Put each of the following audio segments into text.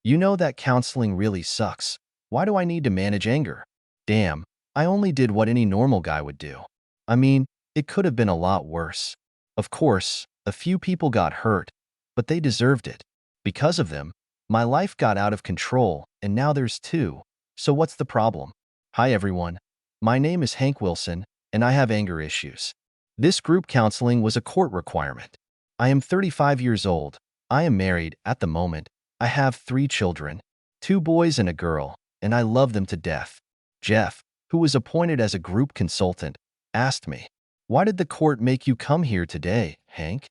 You know that counseling really sucks. Why do I need to manage anger? Damn, I only did what any normal guy would do. I mean, it could have been a lot worse. Of course, a few people got hurt, but they deserved it. Because of them, my life got out of control, and now there's two. So what's the problem? Hi everyone. My name is Hank Wilson, and I have anger issues. This group counseling was a court requirement. I am 35 years old. I am married at the moment. I have 3 children, 2 boys and a girl, and I love them to death. Jeff, who was appointed as a group consultant, asked me, "Why did the court make you come here today, Hank?"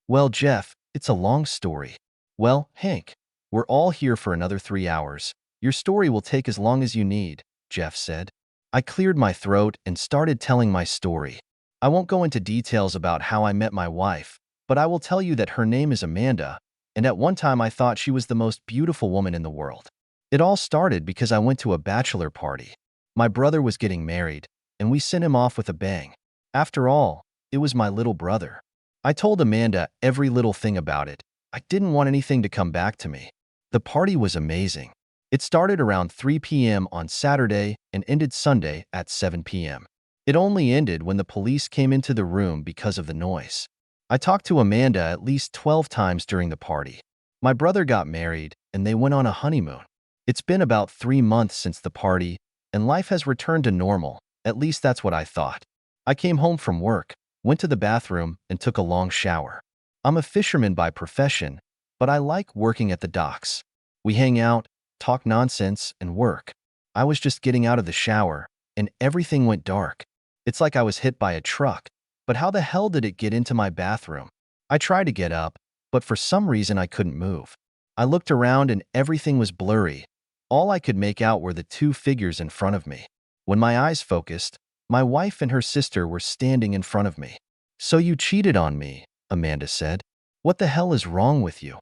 Well, Jeff, it's a long story. Well, Hank, we're all here for another 3 hours. Your story will take as long as you need, Jeff said. I cleared my throat and started telling my story. I won't go into details about how I met my wife, but I will tell you that her name is Amanda, and at one time I thought she was the most beautiful woman in the world. It all started because I went to a bachelor party. My brother was getting married, and we sent him off with a bang. After all, it was my little brother. I told Amanda every little thing about it. I didn't want anything to come back to me. The party was amazing. It started around 3 p.m. on Saturday and ended Sunday at 7 p.m. It only ended when the police came into the room because of the noise. I talked to Amanda at least 12 times during the party. My brother got married, and they went on a honeymoon. It's been about 3 months since the party, and life has returned to normal. At least that's what I thought. I came home from work, went to the bathroom, and took a long shower. I'm a fisherman by profession, but I like working at the docks. We hang out, talk nonsense, and work. I was just getting out of the shower, and everything went dark. It's like I was hit by a truck. But how the hell did it get into my bathroom? I tried to get up, but for some reason I couldn't move. I looked around and everything was blurry. All I could make out were the 2 figures in front of me. When my eyes focused, my wife and her sister were standing in front of me. "So you cheated on me," Amanda said. "What the hell is wrong with you?"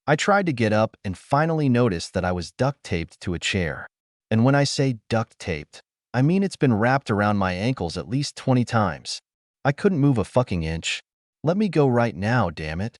I tried to get up and finally noticed that I was duct-taped to a chair. And when I say duct-taped, I mean it's been wrapped around my ankles at least 20 times. I couldn't move a fucking inch. "Let me go right now, damn it."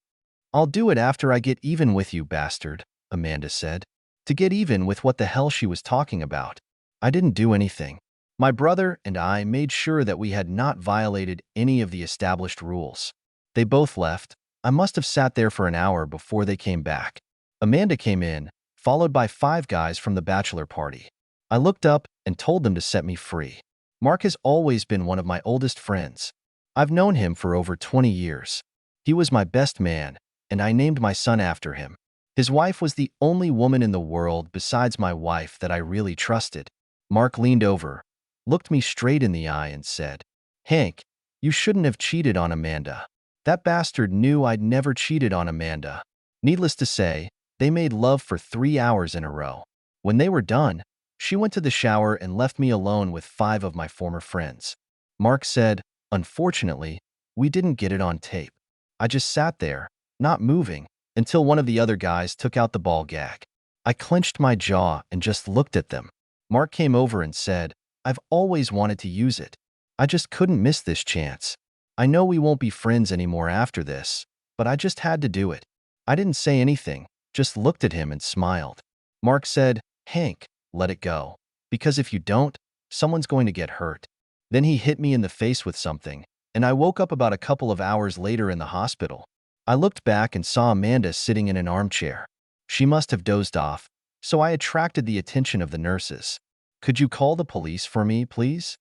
"I'll do it after I get even with you, bastard," Amanda said. To get even with what the hell she was talking about. I didn't do anything. My brother and I made sure that we had not violated any of the established rules. They both left. I must have sat there for an hour before they came back. Amanda came in, followed by 5 guys from the bachelor party. I looked up and told them to set me free. Mark has always been one of my oldest friends. I've known him for over 20 years. He was my best man, and I named my son after him. His wife was the only woman in the world besides my wife that I really trusted. Mark leaned over, looked me straight in the eye and said, "Hank, you shouldn't have cheated on Amanda." That bastard knew I'd never cheated on Amanda. Needless to say, they made love for 3 hours in a row. When they were done, she went to the shower and left me alone with 5 of my former friends. Mark said, "Unfortunately, we didn't get it on tape." I just sat there, not moving, until one of the other guys took out the ball gag. I clenched my jaw and just looked at them. Mark came over and said, "I've always wanted to use it. I just couldn't miss this chance. I know we won't be friends anymore after this, but I just had to do it." I didn't say anything, just looked at him and smiled. Mark said, "Hank, let it go. Because if you don't, someone's going to get hurt." Then he hit me in the face with something, and I woke up about a couple of hours later in the hospital. I looked back and saw Amanda sitting in an armchair. She must have dozed off, so I attracted the attention of the nurses. "Could you call the police for me, please?"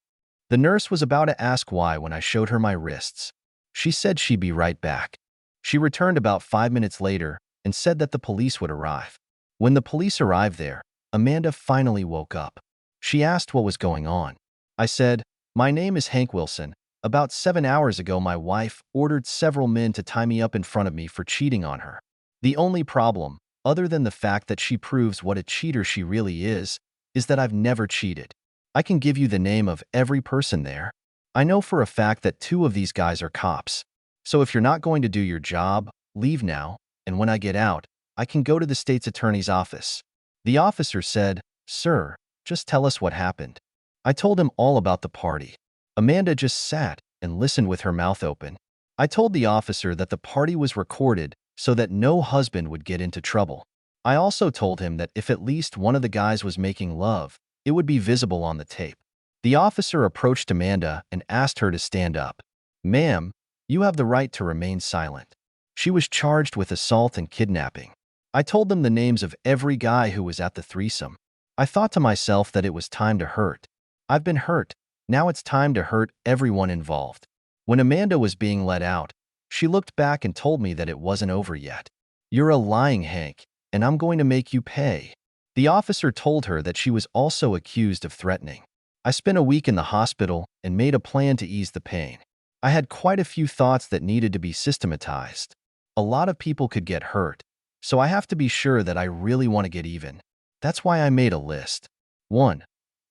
The nurse was about to ask why when I showed her my wrists. She said she'd be right back. She returned about 5 minutes later and said that the police would arrive. When the police arrived there, Amanda finally woke up. She asked what was going on. I said, "My name is Hank Wilson. About 7 hours ago, my wife ordered several men to tie me up in front of me for cheating on her. The only problem, other than the fact that she proves what a cheater she really is that I've never cheated. I can give you the name of every person there. I know for a fact that 2 of these guys are cops. So if you're not going to do your job, leave now, and when I get out, I can go to the state's attorney's office." The officer said, "Sir, just tell us what happened." I told him all about the party. Amanda just sat and listened with her mouth open. I told the officer that the party was recorded so that no husband would get into trouble. I also told him that if at least one of the guys was making love, it would be visible on the tape. The officer approached Amanda and asked her to stand up. "Ma'am, you have the right to remain silent." She was charged with assault and kidnapping. I told them the names of every guy who was at the threesome. I thought to myself that it was time to hurt. I've been hurt. Now it's time to hurt everyone involved. When Amanda was being let out, she looked back and told me that it wasn't over yet. "You're a lying Hank, and I'm going to make you pay." The officer told her that she was also accused of threatening. I spent a week in the hospital and made a plan to ease the pain. I had quite a few thoughts that needed to be systematized. A lot of people could get hurt, so I have to be sure that I really want to get even. That's why I made a list. 1.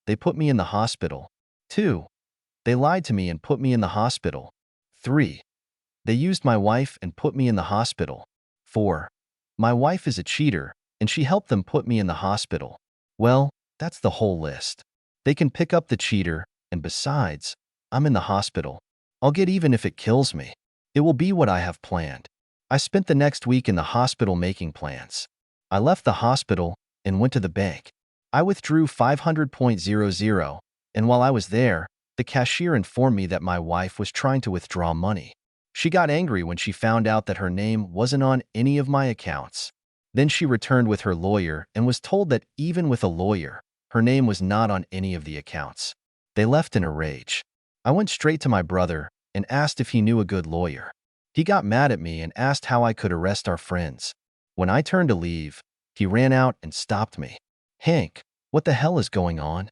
They put me in the hospital. 2. They lied to me and put me in the hospital. 3. They used my wife and put me in the hospital. 4. My wife is a cheater, and she helped them put me in the hospital. Well, that's the whole list. They can pick up the cheater, and besides, I'm in the hospital. I'll get even if it kills me. It will be what I have planned. I spent the next week in the hospital making plans. I left the hospital and went to the bank. I withdrew 500.00, and while I was there, the cashier informed me that my wife was trying to withdraw money. She got angry when she found out that her name wasn't on any of my accounts. Then she returned with her lawyer and was told that even with a lawyer, her name was not on any of the accounts. They left in a rage. I went straight to my brother and asked if he knew a good lawyer. He got mad at me and asked how I could arrest our friends. When I turned to leave, he ran out and stopped me. "Hank, what the hell is going on?"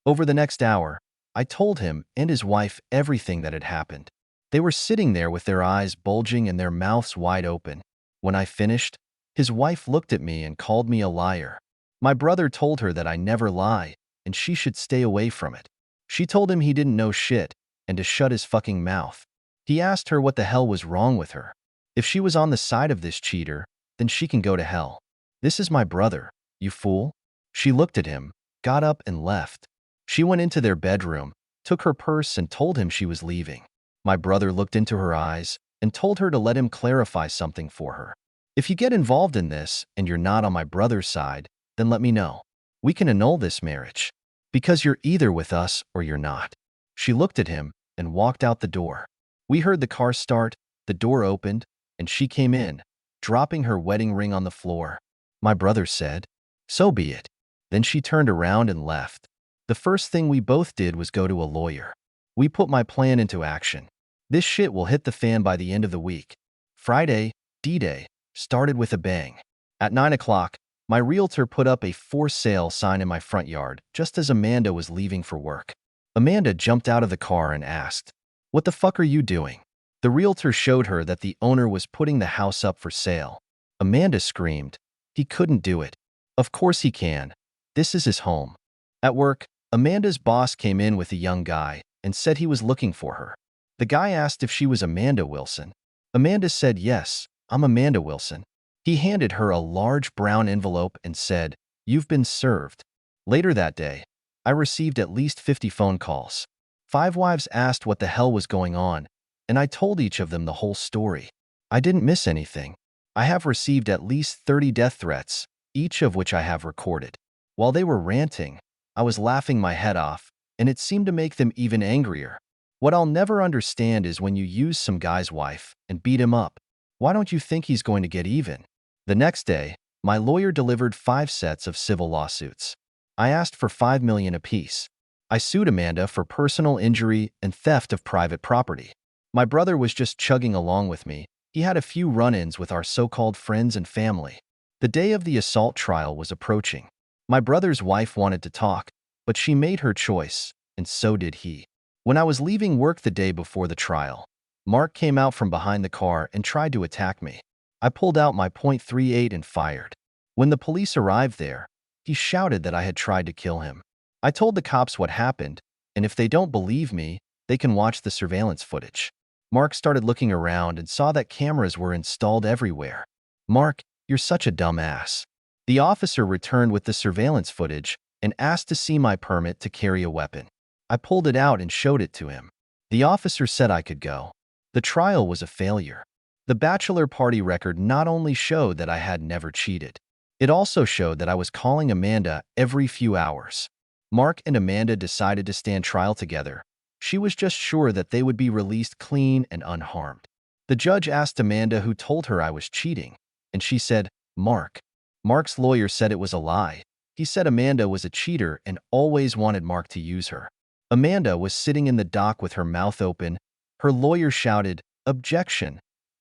Over the next hour, I told him and his wife everything that had happened. They were sitting there with their eyes bulging and their mouths wide open. When I finished, his wife looked at me and called me a liar. My brother told her that I never lie and she should stay away from it. She told him he didn't know shit and to shut his fucking mouth. He asked her what the hell was wrong with her. If she was on the side of this cheater, then she can go to hell. "This is my brother, you fool." She looked at him, got up and left. She went into their bedroom, took her purse and told him she was leaving. My brother looked into her eyes and told her to let him clarify something for her. "If you get involved in this and you're not on my brother's side, then let me know. We can annul this marriage. Because you're either with us or you're not." She looked at him and walked out the door. We heard the car start, the door opened, and she came in, dropping her wedding ring on the floor. My brother said, "So be it." Then she turned around and left. The first thing we both did was go to a lawyer. We put my plan into action. This shit will hit the fan by the end of the week. Friday, D-Day, started with a bang. At 9 o'clock, my realtor put up a for sale sign in my front yard just as Amanda was leaving for work. Amanda jumped out of the car and asked, "What the fuck are you doing?" The realtor showed her that the owner was putting the house up for sale. Amanda screamed, "He couldn't do it." "Of course he can. This is his home." At work, Amanda's boss came in with a young guy and said he was looking for her. The guy asked if she was Amanda Wilson. Amanda said, "Yes, I'm Amanda Wilson." He handed her a large brown envelope and said, "You've been served." Later that day, I received at least 50 phone calls. 5 wives asked what the hell was going on, and I told each of them the whole story. I didn't miss anything. I have received at least 30 death threats, each of which I have recorded. While they were ranting, I was laughing my head off, and it seemed to make them even angrier. What I'll never understand is when you use some guy's wife and beat him up. Why don't you think he's going to get even? The next day, my lawyer delivered 5 sets of civil lawsuits. I asked for $5 million apiece. I sued Amanda for personal injury and theft of private property. My brother was just chugging along with me. He had a few run-ins with our so-called friends and family. The day of the assault trial was approaching. My brother's wife wanted to talk, but she made her choice, and so did he. When I was leaving work the day before the trial, Mark came out from behind the car and tried to attack me. I pulled out my .38 and fired. When the police arrived there, he shouted that I had tried to kill him. I told the cops what happened, and if they don't believe me, they can watch the surveillance footage. Mark started looking around and saw that cameras were installed everywhere. "Mark, you're such a dumbass." The officer returned with the surveillance footage and asked to see my permit to carry a weapon. I pulled it out and showed it to him. The officer said I could go. The trial was a failure. The bachelor party record not only showed that I had never cheated, It also showed that I was calling Amanda every few hours. Mark and Amanda decided to stand trial together. She was just sure that they would be released clean and unharmed. The judge asked Amanda who told her I was cheating, and she said, Mark. Mark's lawyer said it was a lie. He said Amanda was a cheater and always wanted Mark to use her. Amanda was sitting in the dock with her mouth open. Her lawyer shouted, "Objection,"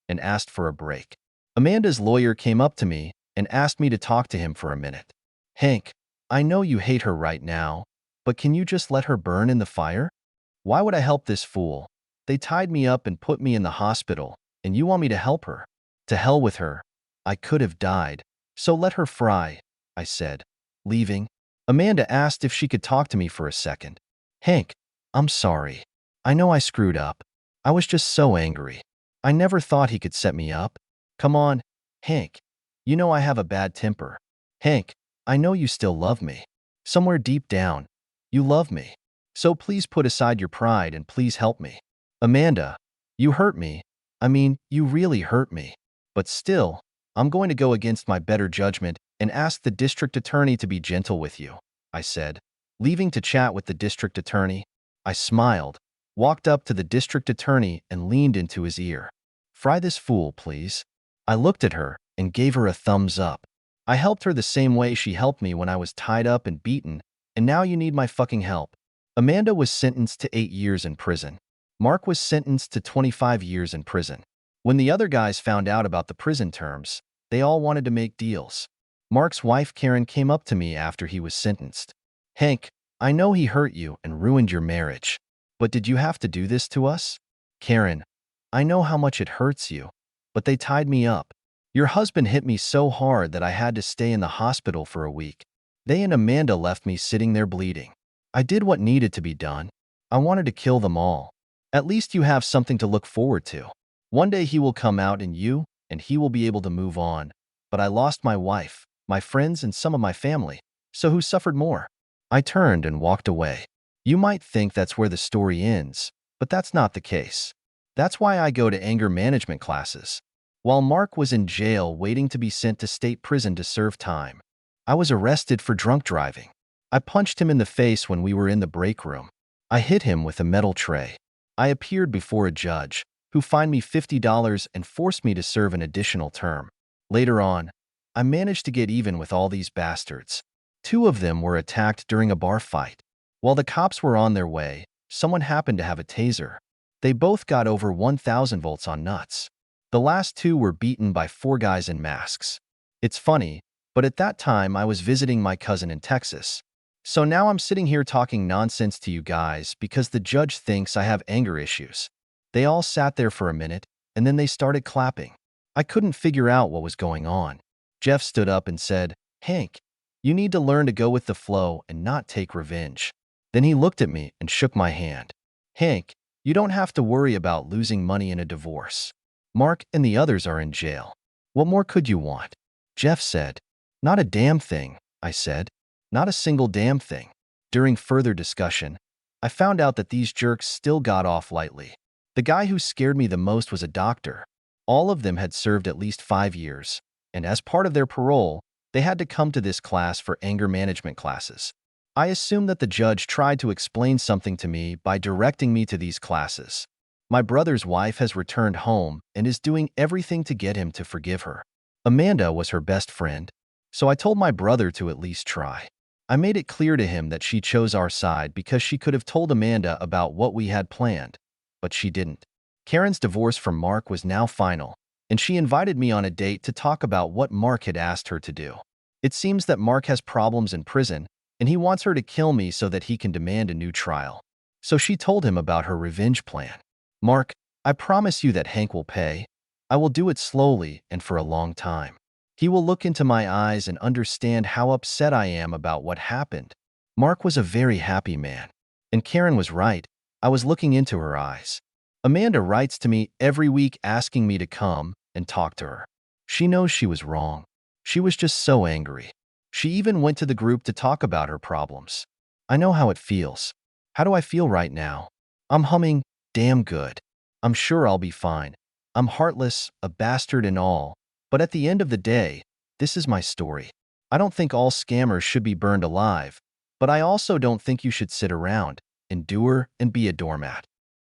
and asked for a break. Amanda's lawyer came up to me and asked me to talk to him for a minute. Hank, I know you hate her right now, but can you just let her burn in the fire? Why would I help this fool? They tied me up and put me in the hospital, and you want me to help her? To hell with her. I could have died, so let her fry, I said, leaving. Amanda asked if she could talk to me for a second. Hank, I'm sorry. I know I screwed up. I was just so angry. I never thought he could set me up. Come on, Hank. You know I have a bad temper. Hank, I know you still love me. Somewhere deep down, you love me. So please put aside your pride and please help me. Amanda, you hurt me. I mean, you really hurt me. But still, I'm going to go against my better judgment and ask the district attorney to be gentle with you, I said. Leaving to chat with the district attorney, I smiled, walked up to the district attorney and leaned into his ear. Fry this fool, please. I looked at her and gave her a thumbs up. I helped her the same way she helped me when I was tied up and beaten, and now you need my fucking help. Amanda was sentenced to 8 years in prison. Mark was sentenced to 25 years in prison. When the other guys found out about the prison terms, they all wanted to make deals. Mark's wife Karen came up to me after he was sentenced. Hank, I know he hurt you and ruined your marriage, but did you have to do this to us? Karen, I know how much it hurts you, but they tied me up. Your husband hit me so hard that I had to stay in the hospital for a week. They and Amanda left me sitting there bleeding. I did what needed to be done. I wanted to kill them all. At least you have something to look forward to. One day he will come out and he will be able to move on. But I lost my wife, my friends, and some of my family. So who suffered more? I turned and walked away. You might think that's where the story ends, but that's not the case. That's why I go to anger management classes. While Mark was in jail waiting to be sent to state prison to serve time, I was arrested for drunk driving. I punched him in the face when we were in the break room. I hit him with a metal tray. I appeared before a judge, who fined me $50 and forced me to serve an additional term. Later on, I managed to get even with all these bastards. 2 of them were attacked during a bar fight. While the cops were on their way, someone happened to have a taser. They both got over 1,000 volts on nuts. The last 2 were beaten by 4 guys in masks. It's funny, but at that time I was visiting my cousin in Texas. So now I'm sitting here talking nonsense to you guys because the judge thinks I have anger issues. They all sat there for a minute, and then they started clapping. I couldn't figure out what was going on. Jeff stood up and said, Hank, you need to learn to go with the flow and not take revenge. Then he looked at me and shook my hand. Hank, you don't have to worry about losing money in a divorce. Mark and the others are in jail. What more could you want? Jeff said. Not a damn thing, I said. Not a single damn thing. During further discussion, I found out that these jerks still got off lightly. The guy who scared me the most was a doctor. All of them had served at least 5 years, and as part of their parole, they had to come to this class for anger management classes. I assumed that the judge tried to explain something to me by directing me to these classes. My brother's wife has returned home and is doing everything to get him to forgive her. Amanda was her best friend, so I told my brother to at least try. I made it clear to him that she chose our side because she could have told Amanda about what we had planned, but she didn't. Karen's divorce from Mark was now final, and she invited me on a date to talk about what Mark had asked her to do. It seems that Mark has problems in prison, and he wants her to kill me so that he can demand a new trial. So she told him about her revenge plan. Mark, I promise you that Hank will pay. I will do it slowly and for a long time. He will look into my eyes and understand how upset I am about what happened. Mark was a very happy man. And Karen was right. I was looking into her eyes. Amanda writes to me every week asking me to come and talk to her. She knows she was wrong. She was just so angry. She even went to the group to talk about her problems. I know how it feels. How do I feel right now? I'm humming damn good. I'm sure I'll be fine. I'm heartless, a bastard and all. But at the end of the day, this is my story. I don't think all scammers should be burned alive, but I also don't think you should sit around, endure, and be a doormat.